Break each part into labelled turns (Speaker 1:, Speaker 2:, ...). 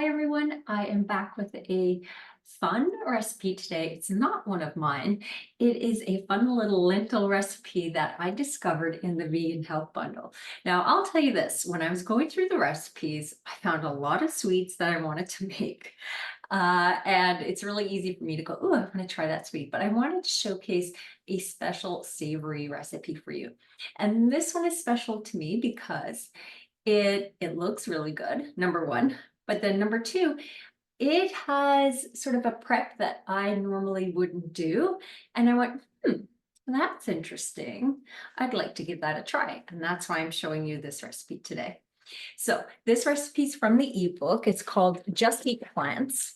Speaker 1: Hi everyone, I am back with a fun recipe today. It's not one of mine. It is a fun little lentil recipe that I discovered in the Vegan Health Bundle. Now, I'll tell you this, when I was going through the recipes, I found a lot of sweets that I wanted to make. And it's really easy for me to go, oh, I want to try that sweet, but I wanted to showcase a special savory recipe for you. And this one is special to me because it looks really good, number one. But then number two, it has sort of a prep that I normally wouldn't do. And I went, that's interesting. I'd like to give that a try. And that's why I'm showing you this recipe today. So this recipe is from the ebook. It's called Just Eat Plants.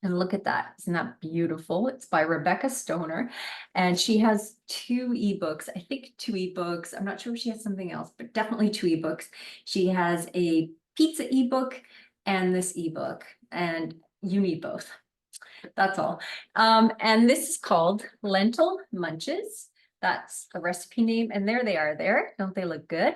Speaker 1: And look at that. Isn't that beautiful? It's by Rebecca Stonor. And she has two ebooks. I think two ebooks. I'm not sure if she has something else, but definitely two ebooks. She has a pizza ebook and this ebook, and you need both. That's all. And this is called Lentil Munches. That's the recipe name. And there they are there. Don't they look good?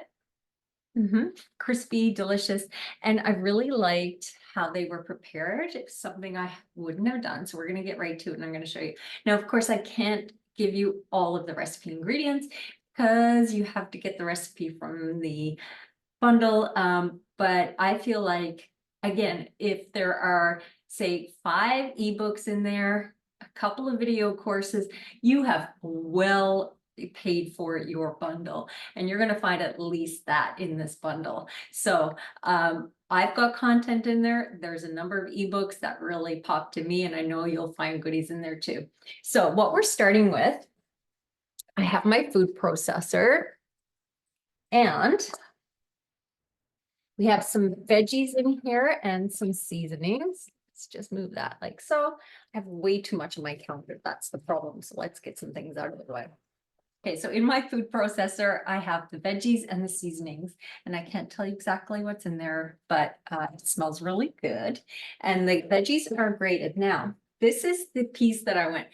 Speaker 1: Crispy, delicious. And I really liked how they were prepared. It's something I wouldn't have done. So we're going to get right to it and I'm going to show you. Now, of course, I can't give you all of the recipe ingredients because you have to get the recipe from the bundle. But I feel like, again, if there are, say, 5 ebooks in there, a couple of video courses, you have well paid for your bundle, and you're going to find at least that in this bundle. So I've got content in there. There's a number of ebooks that really pop to me, and I know you'll find goodies in there too. So what we're starting with, I have my food processor, and we have some veggies in here and some seasonings. Let's just move that like so. I have way too much on my counter. That's the problem. So let's get some things out of the way. Okay, so in my food processor, I have the veggies and the seasonings, and I can't tell you exactly what's in there, but it smells really good. And the veggies are grated. Now, this is the piece that I went,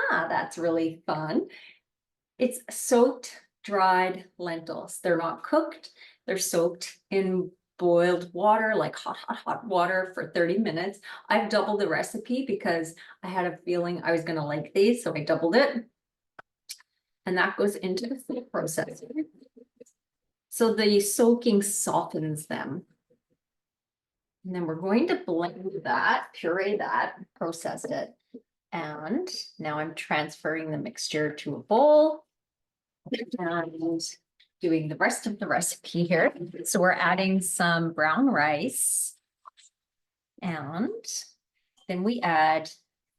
Speaker 1: that's really fun. It's soaked, dried lentils. They're not cooked. They're soaked in boiled water, like hot water for 30 minutes. I've doubled the recipe because I had a feeling I was going to like these, so I doubled it. And that goes into the food processor. So the soaking softens them. And then we're going to blend that, puree that, process it. And now I'm transferring the mixture to a bowl and doing the rest of the recipe here. So we're adding some brown rice. And then we add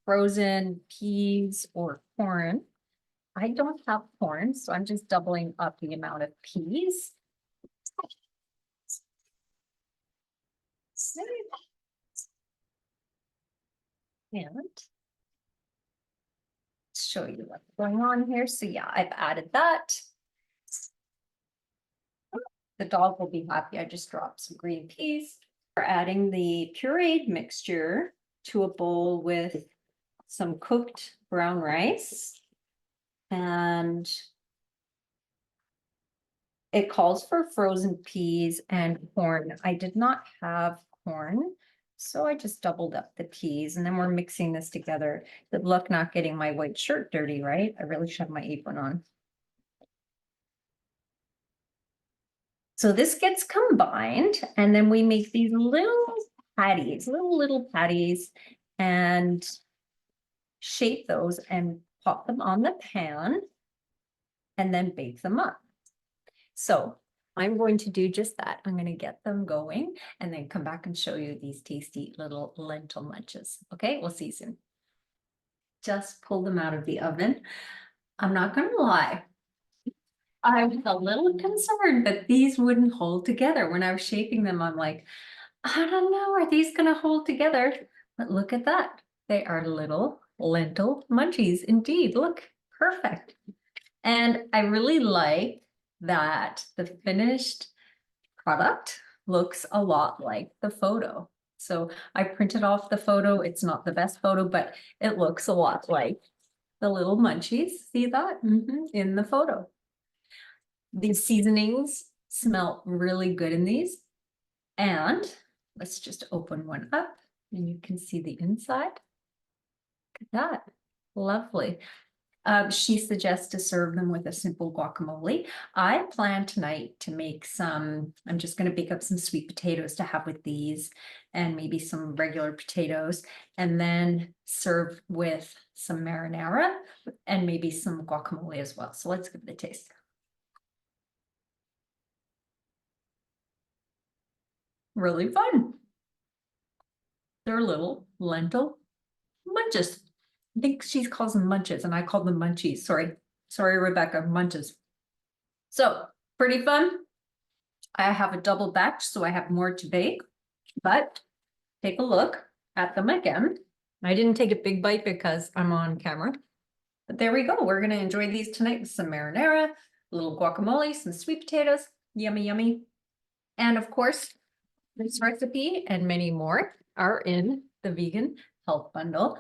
Speaker 1: frozen peas or corn. I don't have corn, so I'm just doubling up the amount of peas. And show you what's going on here. So yeah, I've added that. The dog will be happy. I just dropped some green peas. We're adding the pureed mixture to a bowl with some cooked brown rice. And it calls for frozen peas and corn. I did not have corn, so I just doubled up the peas, and then we're mixing this together. Good luck not getting my white shirt dirty, right? I really should have my apron on. So this gets combined, and then we make these little patties, little patties, and shape those and pop them on the pan and then bake them up. So I'm going to do just that. I'm going to get them going and then come back and show you these tasty little lentil munches. Okay, we'll see you soon. Just pull them out of the oven. I'm not going to lie. I was a little concerned that these wouldn't hold together. When I was shaping them, I'm like, I don't know, are these going to hold together? But look at that. They are little lentil munchies indeed. Look, perfect. And I really like that the finished product looks a lot like the photo. So I printed off the photo. It's not the best photo, but it looks a lot like the little munchies. See that in the photo. These seasonings smell really good in these. And Let's just open one up and you can see the inside. Look at that. Lovely. She suggests to serve them with a simple guacamole. I plan tonight to make some, I'm just going to bake up some sweet potatoes to have with these and maybe some regular potatoes, and then serve with some marinara and maybe some guacamole as well. So let's give it a taste. Really fun. They're little lentil munches. I think she calls them munches and I call them munchies. Sorry, Rebecca, munches. So pretty fun. I have a double batch, so I have more to bake, but take a look at them again. I didn't take a big bite because I'm on camera, but there we go. We're going to enjoy these tonight with some marinara, a little guacamole, some sweet potatoes, yummy, yummy. And of course, this recipe and many more are in the Vegan Health Bundle.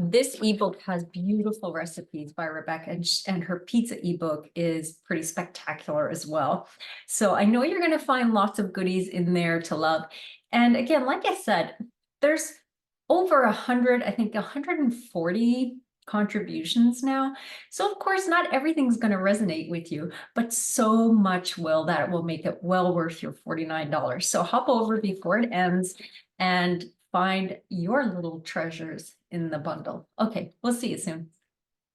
Speaker 1: This ebook has beautiful recipes by Rebecca, and her pizza ebook is pretty spectacular as well. So I know you're going to find lots of goodies in there to love. And again, like I said, there's over 100, I think 140 contributions now. So of course, not everything's going to resonate with you, but so much will that it will make it well worth your $49. So hop over before it ends and find your little treasures in the bundle. Okay, we'll see you soon.